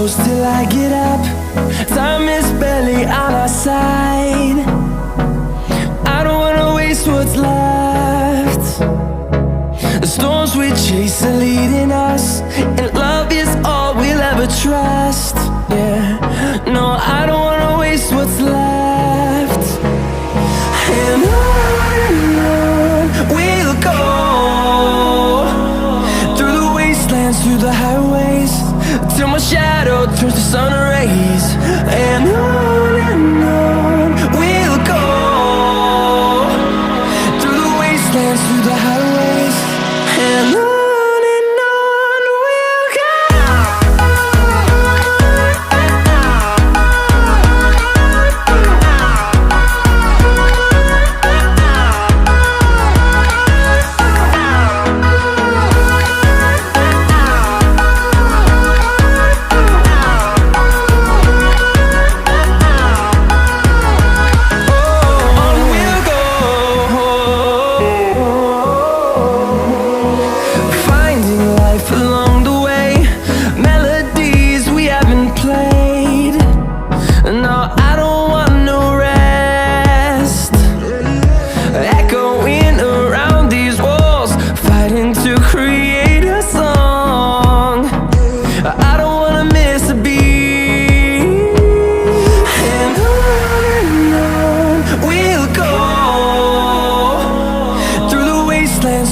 close till I get up. Time is barely on our side. I don't wanna waste what's left. The storms we chase are leading us, and love is all we'll ever trust. Yeah, no, I don't wanna waste what's left. And on we'll go, through the wastelands, through the highways, till my shadow turns to sun rays. And on we'll go, through the wastelands, through the highways, and on we'll go.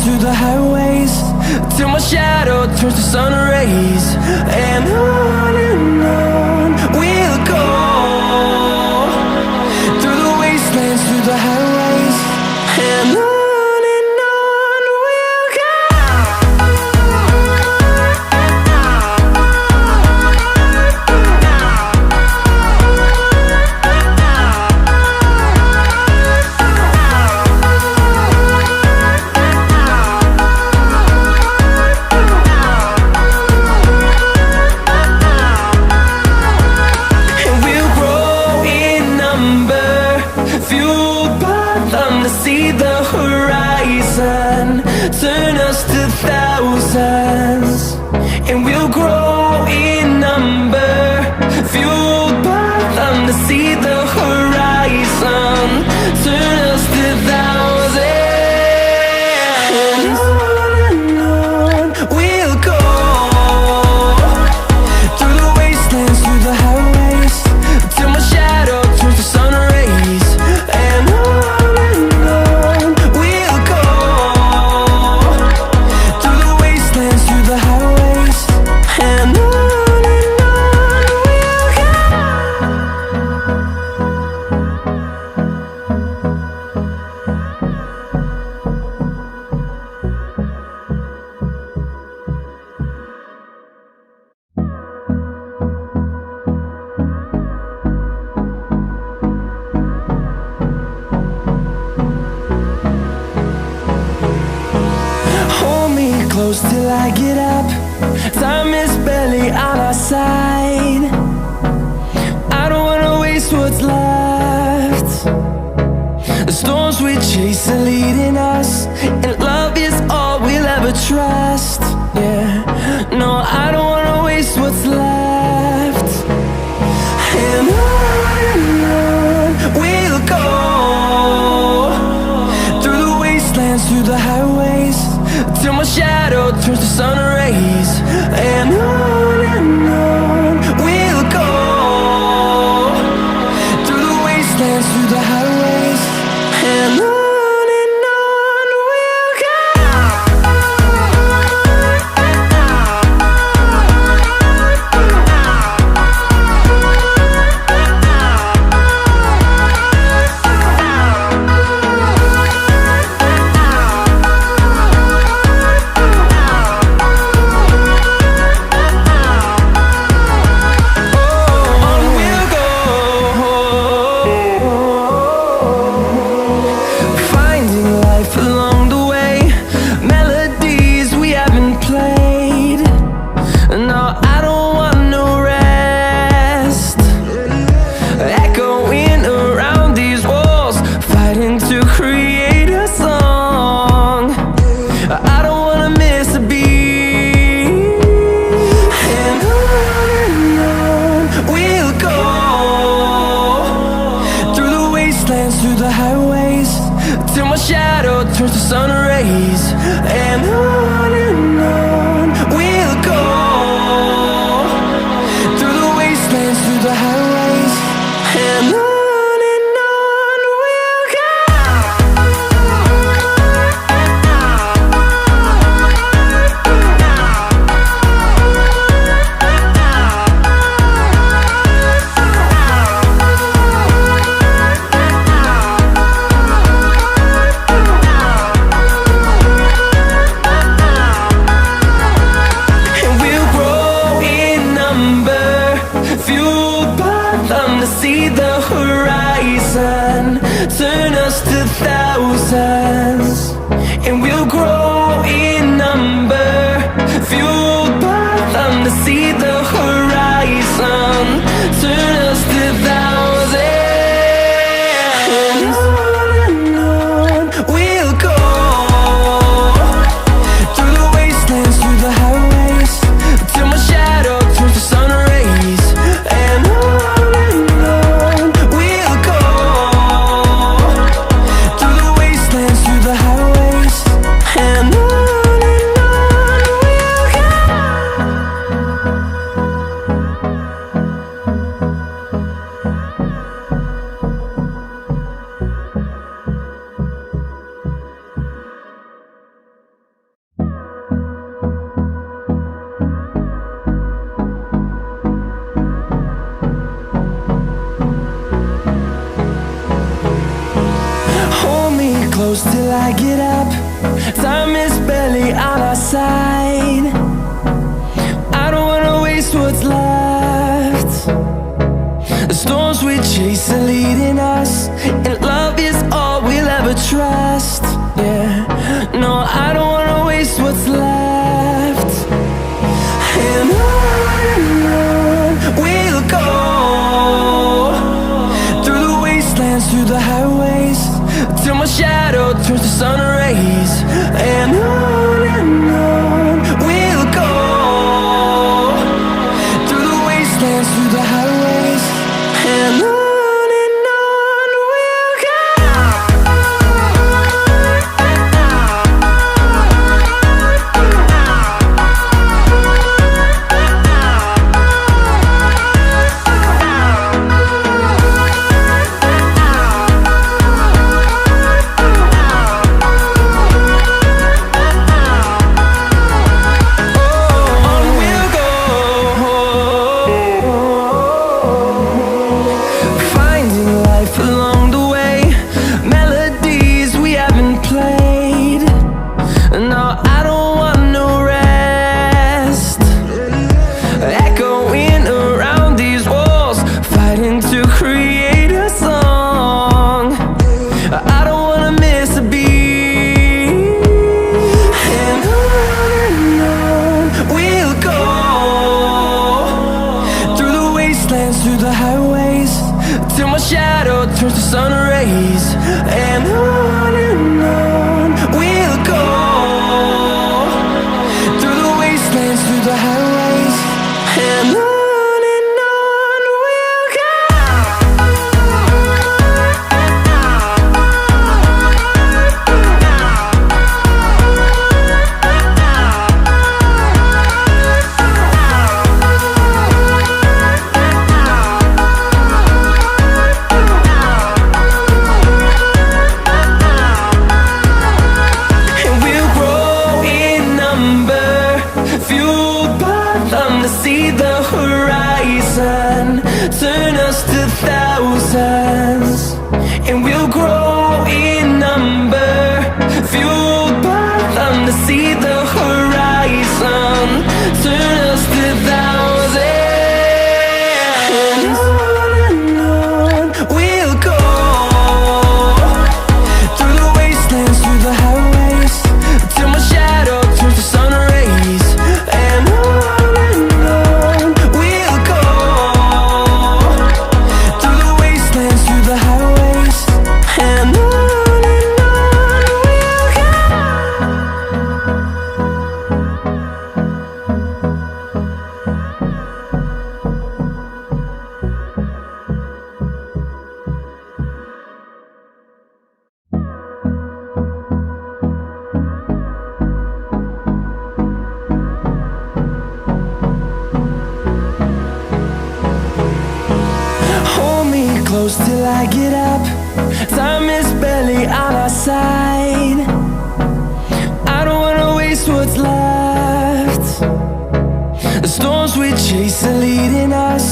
Through the highways, till my shadow turns to sun rays. And on we'll go, through the wastelands, through the highways, and on we'll go. See the horizon, turn us to thousands, and we'll grow in number, fueled by them to see the horizon, turn us to thousands. And on we'll go, through the wastelands, through the highways, till my shadow turns to sun rays. And close till I get up. Time is barely on our side. I don't wanna waste what's left. The storms we chase are leading us, and love is all we'll ever trust. Yeah, no, I don't wanna waste what's left. And on we'll go, through the wastelands, through the highways, till my shadow turns to sun rays. And on we'll go, through the wastelands, through the highways, and on we'll go. the highways, till my shadow turns to sun rays. And on we'll go, through the wastelands, through the highways. And on we'll go. See the horizon, turn us to thousands, and we'll grow in number, fueled by them to see the horizon, turn us to thousands. And on we'll go, through the wastelands, through the highways, till my shadow turns to sun rays. And close till I get up. Time is barely on our side. I don't wanna waste what's left. The storms we chase are leading us, and love is all we'll ever trust. Yeah, no, I don't wanna waste what's left. And on we'll go, through the wastelands, through the highways, till my shadow turns to sun rays. And on we'll go, through the wastelands, through the highways. And on we'll go. Through the highways, till my shadow turns to sun rays. And on we'll go, through the wastelands, through the highways. And on we'll go. close till I get up. Time is barely on our side. I don't wanna waste what's left. The storms we chase are leading us